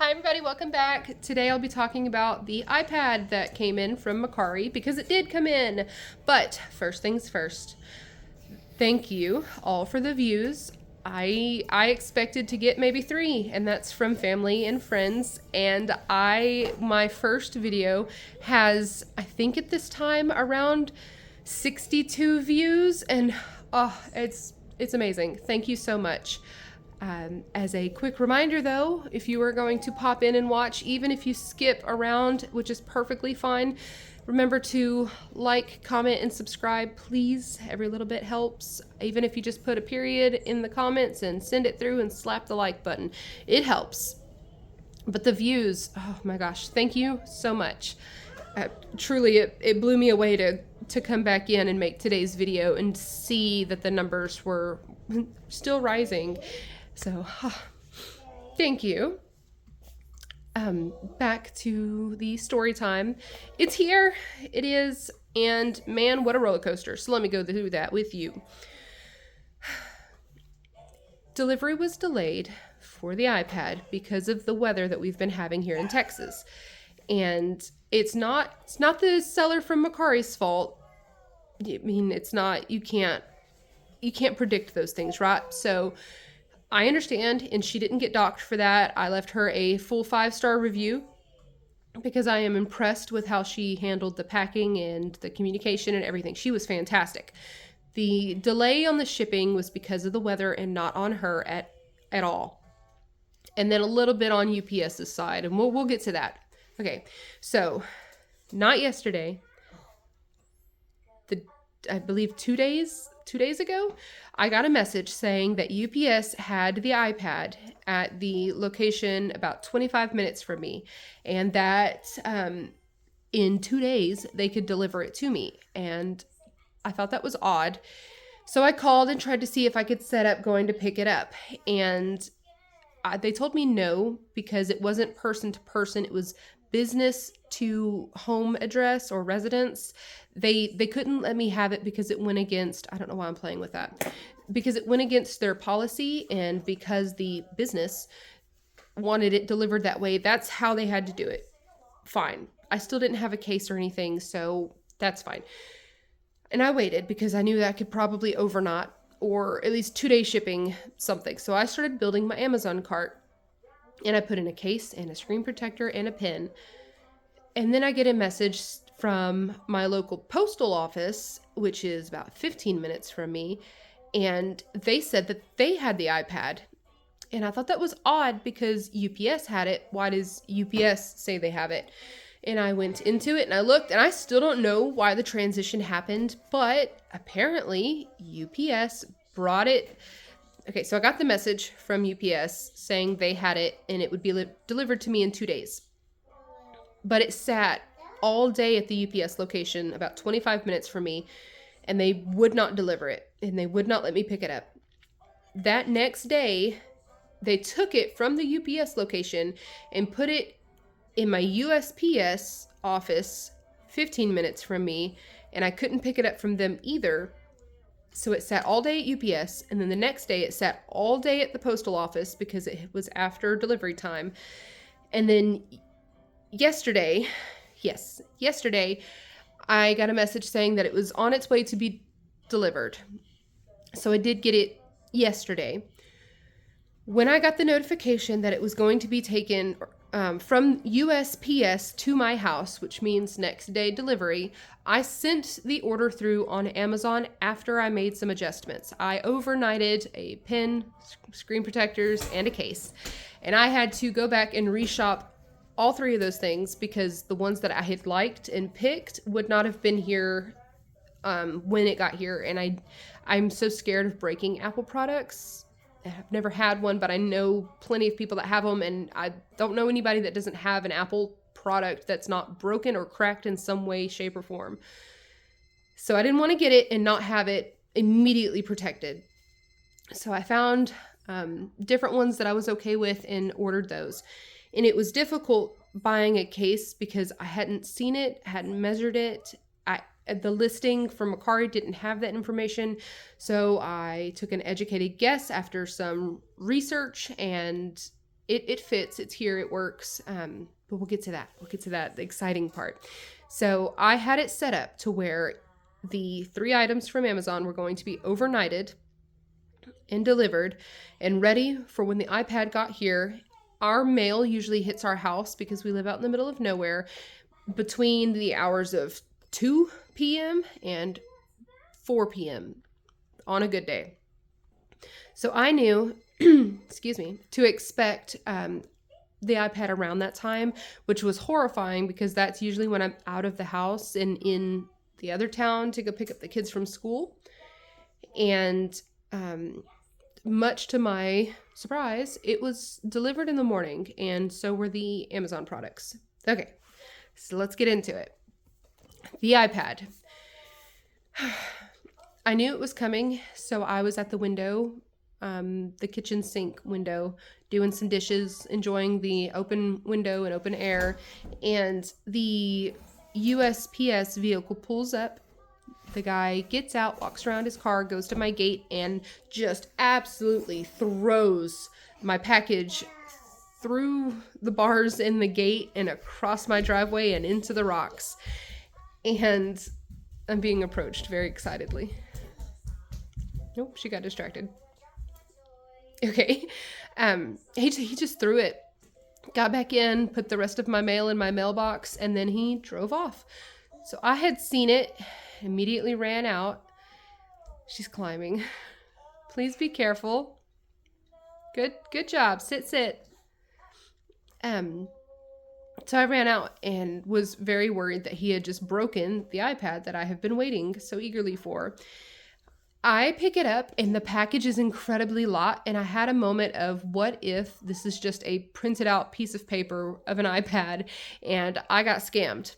Hi everybody, welcome back. Today I'll be talking about the iPad that came in from Macari because it did come in. But first things first, thank you all for the views. I expected to get maybe 3, and that's from family and friends. And my first video has, I think at this time, around 62 views, and it's amazing. Thank you so much. As a quick reminder, though, if you are going to pop in and watch, even if you skip around, which is perfectly fine, remember to like, comment, and subscribe, please. Every little bit helps. Even if you just put a period in the comments and send it through and slap the like button, it helps. But the views, oh my gosh, thank you so much. Truly, it blew me away to come back in and make today's video and see that the numbers were still rising. So, thank you. Back to the story time. It's here. It is. And man, what a roller coaster. So let me go through that with you. Delivery was delayed for the iPad because of the weather that we've been having here in Texas. And it's not the seller from Macari's fault. I mean, it's not, you can't predict those things, right? So I understand, and she didn't get docked for that. I left her a full 5-star review because I am impressed with how she handled the packing and the communication and everything. She was fantastic. The delay on the shipping was because of the weather and not on her at all. And then a little bit on UPS's side, and we'll get to that. Okay, so not yesterday. I believe 2 days ago, I got a message saying that UPS had the iPad at the location about 25 minutes from me, and that in 2 days they could deliver it to me. And I thought that was odd. So I called and tried to see if I could set up going to pick it up. And they told me no, because it wasn't person to person. It was business to home address or residence. They couldn't let me have it because it went against, I don't know why I'm playing with that, because it went against their policy, and because the business wanted it delivered that way, that's how they had to do it. Fine. I still didn't have a case or anything, so that's fine. And I waited because I knew that I could probably overnight or at least 2-day shipping something. So I started building my Amazon cart, and I put in a case and a screen protector and a pin. And then I get a message from my local postal office, which is about 15 minutes from me, and they said that they had the iPad. And I thought that was odd because UPS had it. Why does UPS say they have it? And I went into it and I looked, and I still don't know why the transition happened, but apparently UPS brought it. Okay, so I got the message from UPS saying they had it and it would be delivered to me in 2 days. But it sat all day at the UPS location, about 25 minutes from me, and they would not deliver it, and they would not let me pick it up. That next day, they took it from the UPS location and put it in my USPS office 15 minutes from me, and I couldn't pick it up from them either. So it sat all day at UPS, and then the next day it sat all day at the postal office because it was after delivery time. And then yesterday, I got a message saying that it was on its way to be delivered. So I did get it yesterday. When I got the notification that it was going to be taken from USPS to my house, which means next day delivery, I sent the order through on Amazon after I made some adjustments. I overnighted a pin, screen protectors, and a case. And I had to go back and reshop all 3 of those things because the ones that I had liked and picked would not have been here when it got here. And I'm so scared of breaking Apple products. I've never had one, but I know plenty of people that have them, and I don't know anybody that doesn't have an Apple product that's not broken or cracked in some way, shape, or form. So I didn't want to get it and not have it immediately protected. So I found different ones that I was okay with and ordered those. And it was difficult buying a case because I hadn't seen it, hadn't measured it. The listing from Macari didn't have that information, so I took an educated guess after some research, and it fits. It's here. It works. But we'll get to that. We'll get to that, the exciting part. So I had it set up to where the 3 items from Amazon were going to be overnighted and delivered and ready for when the iPad got here. Our mail usually hits our house, because we live out in the middle of nowhere, between the hours of 2 p.m. and 4 p.m. on a good day. So I knew, excuse me, to expect the iPad around that time, which was horrifying because that's usually when I'm out of the house and in the other town to go pick up the kids from school. And much to my surprise, it was delivered in the morning, and so were the Amazon products. Okay, so let's get into it. The iPad. I knew it was coming, so I was at the window, the kitchen sink window, doing some dishes, enjoying the open window and open air, and the USPS vehicle pulls up. The guy gets out, walks around his car, goes to my gate, and just absolutely throws my package through the bars in the gate and across my driveway and into the rocks. And I'm being approached very excitedly. Nope, she got distracted. Okay. He just threw it, got back in, put the rest of my mail in my mailbox, and then he drove off. So I had seen it, immediately ran out. She's climbing. Please be careful. Good job. Sit. So I ran out and was very worried that he had just broken the iPad that I have been waiting so eagerly for. I pick it up and the package is incredibly light, and I had a moment of, what if this is just a printed out piece of paper of an iPad and I got scammed?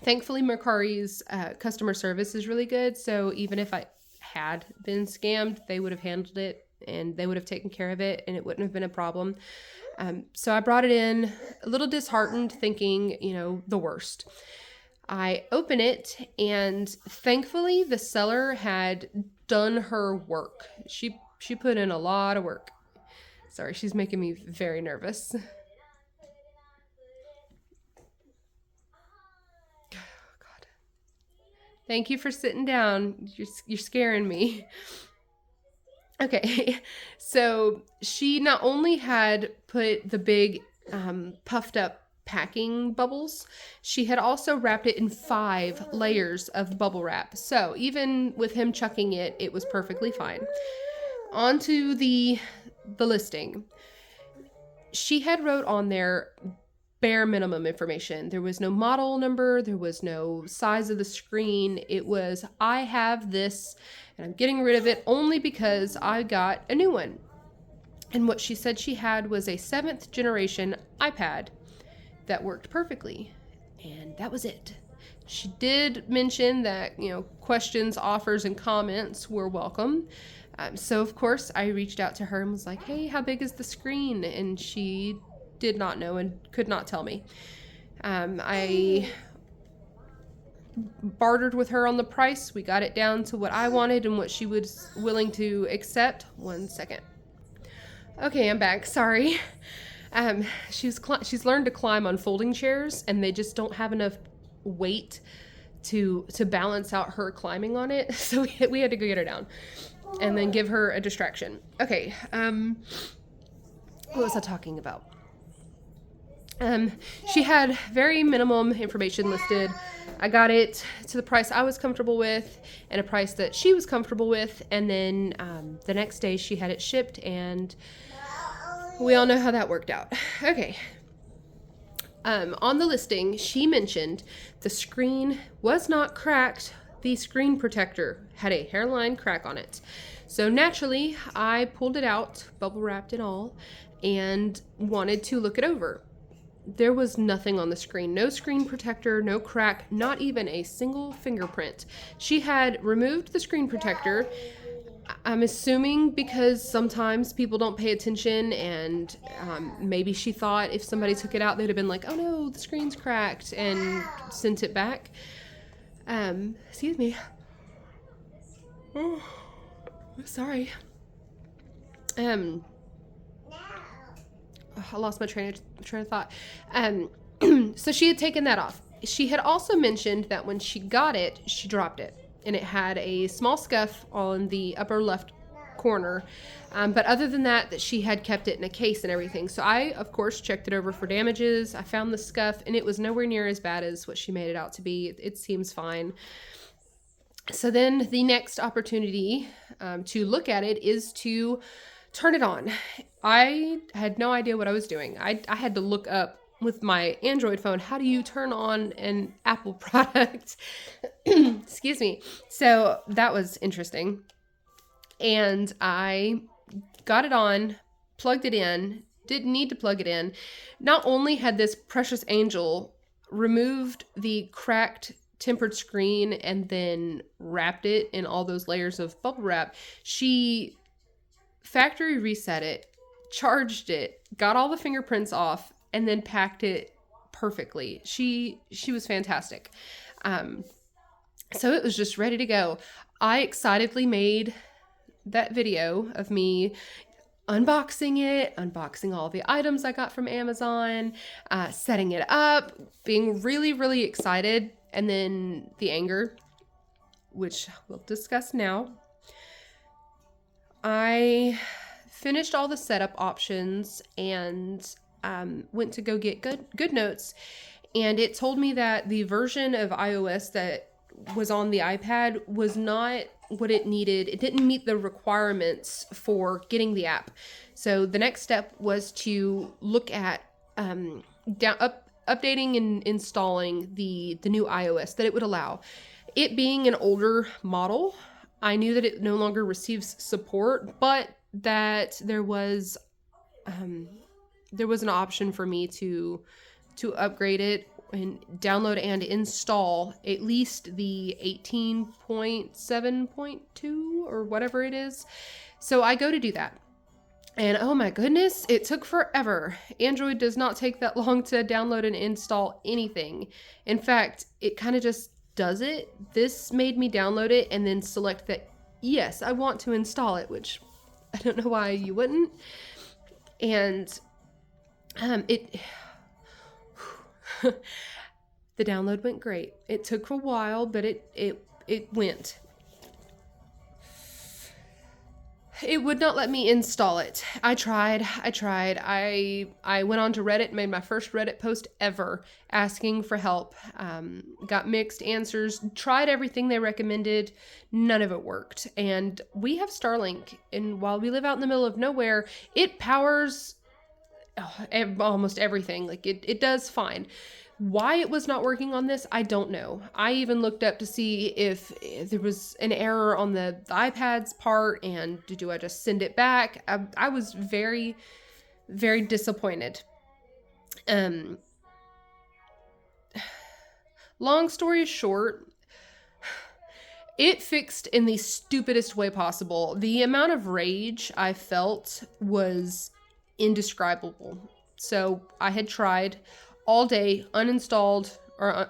Thankfully, Mercari's customer service is really good, so even if I had been scammed, they would have handled it and they would have taken care of it, and it wouldn't have been a problem. So I brought it in a little disheartened, thinking, the worst. I open it, and thankfully the seller had done her work. She put in a lot of work. Sorry, she's making me very nervous. God. Thank you for sitting down. You're scaring me. Okay, so she not only had put the big puffed up packing bubbles, she had also wrapped it in 5 layers of bubble wrap. So even with him chucking it, it was perfectly fine. On to the listing. She had wrote on there bare minimum information. There was no model number. There was no size of the screen. It was, I have this and I'm getting rid of it only because I got a new one. And what she said she had was a 7th generation iPad that worked perfectly. And that was it. She did mention that, questions, offers, and comments were welcome. So of course I reached out to her and was like, hey, how big is the screen? And she did not know and could not tell me. I bartered with her on the price. We got it down to what I wanted and what she was willing to accept. 1 second. Okay, I'm back. Sorry. She's learned to climb on folding chairs, and they just don't have enough weight to balance out her climbing on it. So we had to go get her down and then give her a distraction. Okay. What was I talking about? She had very minimum information listed. I got it to the price I was comfortable with and a price that she was comfortable with. And then the next day she had it shipped, and we all know how that worked out. Okay. On the listing, she mentioned the screen was not cracked. The screen protector had a hairline crack on it. So naturally, I pulled it out, bubble wrapped and all, and wanted to look it over. There was nothing on the screen. No screen protector, no crack, not even a single fingerprint. She had removed the screen protector, I'm assuming because sometimes people don't pay attention, and maybe she thought if somebody took it out, they'd have been like, oh no, the screen's cracked, and sent it back. Excuse me. Oh, sorry. I lost my train of thought. So she had taken that off. She had also mentioned that when she got it, she dropped it, and it had a small scuff on the upper left corner. But other than that she had kept it in a case and everything. So I, of course, checked it over for damages. I found the scuff, and it was nowhere near as bad as what she made it out to be. It seems fine. So then the next opportunity to look at it is to turn it on. I had no idea what I was doing. I had to look up with my Android phone, how do you turn on an Apple product? Excuse me. So that was interesting. And I got it on, plugged it in, didn't need to plug it in. Not only had this precious angel removed the cracked tempered screen and then wrapped it in all those layers of bubble wrap, she factory reset it, charged it, got all the fingerprints off, and then packed it perfectly. She was fantastic. So it was just ready to go. I excitedly made that video of me unboxing all the items I got from Amazon, setting it up, being really, really excited, and then the anger, which we'll discuss now. I finished all the setup options and went to go get GoodNotes, and it told me that the version of iOS that was on the iPad was not what it needed. It didn't meet the requirements for getting the app. So the next step was to look at updating and installing the new iOS that it would allow. It being an older model, I knew that it no longer receives support, but that there was an option for me to upgrade it and download and install at least the 18.7.2 or whatever it is. So I go to do that. And oh my goodness, it took forever. Android does not take that long to download and install anything. In fact, it kind of just does it. This made me download it and then select that, yes, I want to install it, which I don't know why you wouldn't. And the download went great. It took a while, but it went. It would not let me install it. I tried. I went on to Reddit, made my first Reddit post ever asking for help. Got mixed answers, tried everything they recommended. None of it worked. And we have Starlink, and while we live out in the middle of nowhere, it powers almost everything. Like it does fine. Why it was not working on this, I don't know. I even looked up to see if there was an error on the iPad's part, and do I just send it back? I was very, very disappointed. Long story short, it fixed in the stupidest way possible. The amount of rage I felt was indescribable. So I had tried all day, uninstalled or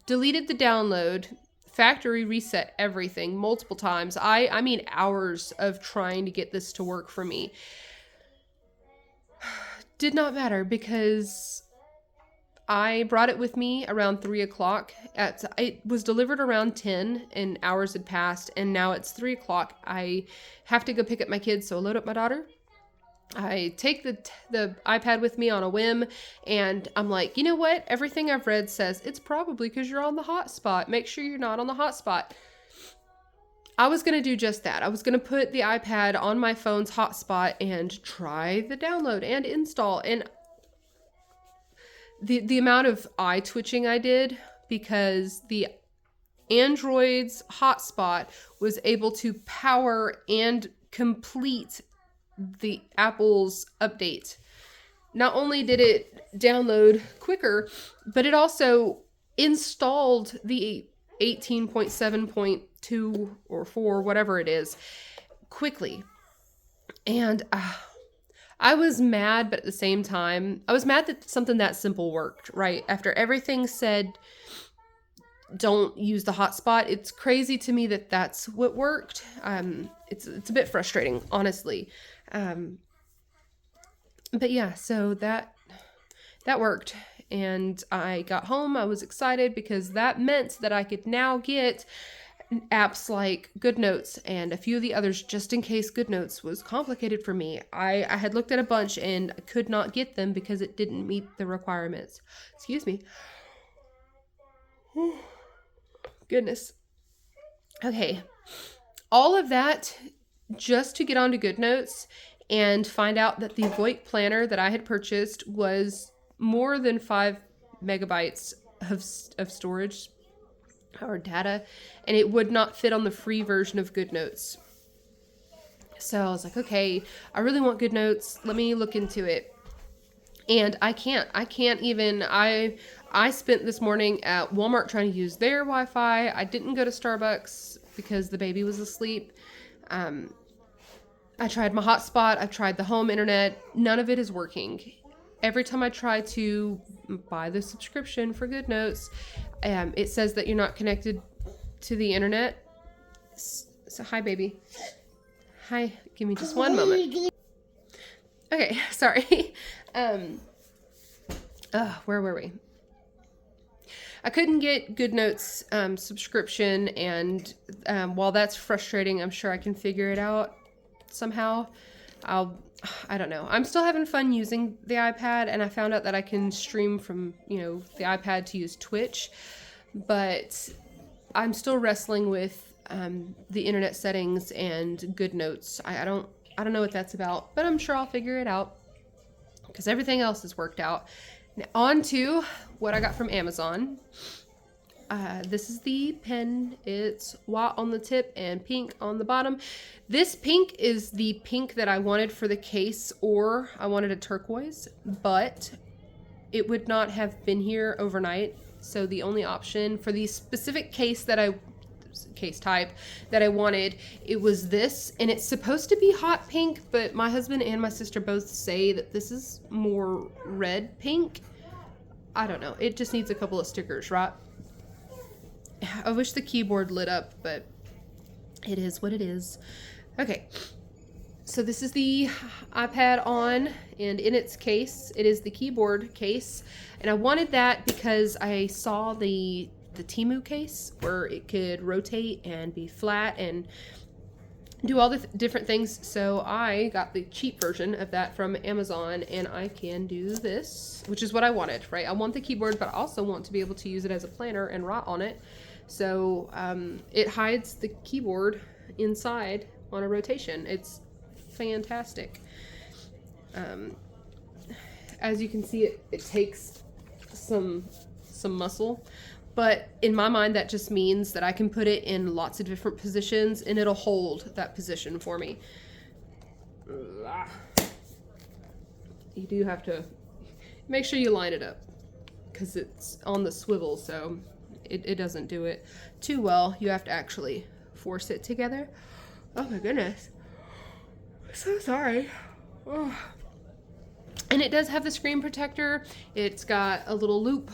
deleted the download, factory reset everything multiple times. I mean hours of trying to get this to work for me. Did not matter because I brought it with me around 3 o'clock. It was delivered around 10 and hours had passed, and now it's 3 o'clock. I have to go pick up my kids, so I load up my daughter. I take the iPad with me on a whim, and I'm like, you know what? Everything I've read says it's probably because you're on the hotspot. Make sure you're not on the hotspot. I was going to do just that. I was going to put the iPad on my phone's hotspot and try the download and install. And the amount of eye twitching I did because the Android's hotspot was able to power and complete the Apple's update. Not only did it download quicker, but it also installed the 18.7.2 or 4, whatever it is, quickly. And I was mad, but at the same time, I was mad that something that simple worked, right? After everything said, don't use the hotspot. It's crazy to me that that's what worked. It's a bit frustrating, honestly. But yeah, so that worked. And I got home. I was excited because that meant that I could now get apps like GoodNotes and a few of the others, just in case GoodNotes was complicated for me. I had looked at a bunch and could not get them because it didn't meet the requirements. Excuse me. Goodness. Okay. All of that just to get onto GoodNotes and find out that the VoIP planner that I had purchased was more than 5 megabytes of storage or data, and it would not fit on the free version of GoodNotes. So I was like, okay, I really want GoodNotes. Let me look into it. And I can't even. I spent this morning at Walmart trying to use their Wi-Fi. I didn't go to Starbucks because the baby was asleep. I tried my hotspot. I've tried the home internet. None of it is working. Every time I try to buy the subscription for GoodNotes, it says that you're not connected to the internet. So hi, baby. Hi. Give me just one moment. Okay, sorry. Where were we? I couldn't get GoodNotes subscription, and while that's frustrating, I'm sure I can figure it out somehow. I don't know. I'm still having fun using the iPad, and I found out that I can stream from, the iPad to use Twitch, but I'm still wrestling with the internet settings and GoodNotes. I don't know what that's about, but I'm sure I'll figure it out because everything else has worked out. Now, on to what I got from Amazon. This is the pen. It's white on the tip and pink on the bottom. This pink is the pink that I wanted for the case, or I wanted a turquoise, but it would not have been here overnight. So the only option for the specific case type that I wanted, it was this, and it's supposed to be hot pink, but my husband and my sister both say that this is more red pink. I don't know. It just needs a couple of stickers, right? I wish the keyboard lit up, but it is what it is. Okay, so this is the iPad on, and in its case, it is the keyboard case. And I wanted that because I saw the Temu case where it could rotate and be flat and do all the different things. So I got the cheap version of that from Amazon, and I can do this, which is what I wanted, right? I want the keyboard, but I also want to be able to use it as a planner and write on it. So it hides the keyboard inside on a rotation. It's fantastic. As you can see, it takes some muscle, but in my mind that just means that I can put it in lots of different positions and it'll hold that position for me. You do have to make sure you line it up because it's on the swivel, so it doesn't do it too well. You have to actually force it together. Oh my goodness. So sorry. Oh. And it does have the screen protector. It's got a little loop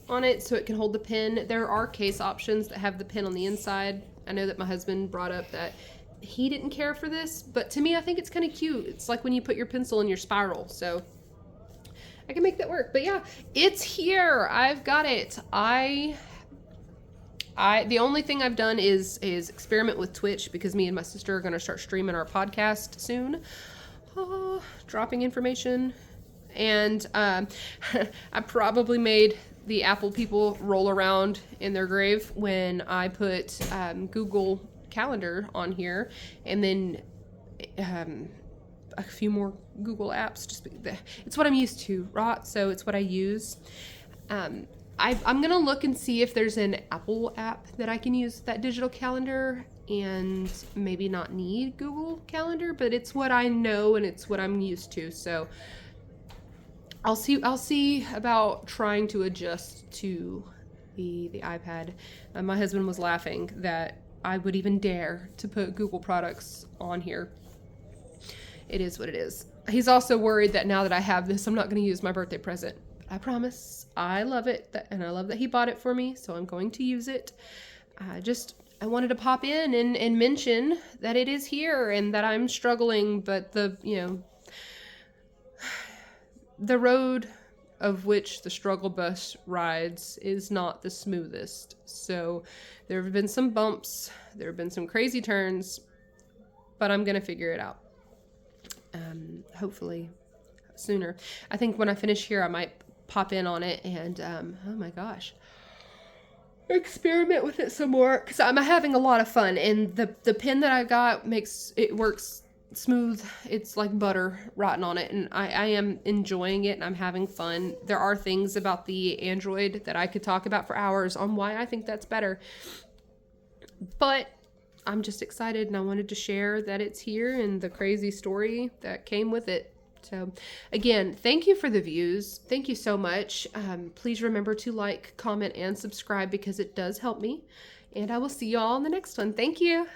on it so it can hold the pen. There are case options that have the pen on the inside. I know that my husband brought up that he didn't care for this, but to me I think it's kind of cute. It's like when you put your pencil in your spiral, so I can make that work. But yeah, it's here. I've got it. The only thing I've done is experiment with Twitch because me and my sister are going to start streaming our podcast soon. Dropping information. And I probably made the Apple people roll around in their grave when I put Google Calendar on here, and then a few more Google apps. It's what I'm used to, right? So it's what I use. I'm going to look and see if there's an Apple app that I can use that digital calendar and maybe not need Google Calendar, but it's what I know and it's what I'm used to. So I'll see about trying to adjust to the iPad. My husband was laughing that I would even dare to put Google products on here. It is what it is. He's also worried that now that I have this, I'm not going to use my birthday present. I promise. I love it, and I love that he bought it for me, so I'm going to use it. I wanted to pop in and mention that it is here and that I'm struggling, but the the road of which the struggle bus rides is not the smoothest. So there have been some bumps, there have been some crazy turns, but I'm going to figure it out. Hopefully sooner. I think when I finish here, I might pop in on it and, oh my gosh, experiment with it some more, because I'm having a lot of fun. And the pin that I got makes it works smooth. It's like butter rotten on it, and I am enjoying it and I'm having fun. There are things about the Android that I could talk about for hours on why I think that's better, but I'm just excited and I wanted to share that it's here and the crazy story that came with it. So again, thank you for the views. Thank you so much. Please remember to like, comment, and subscribe because it does help me. And I will see you all in the next one. Thank you.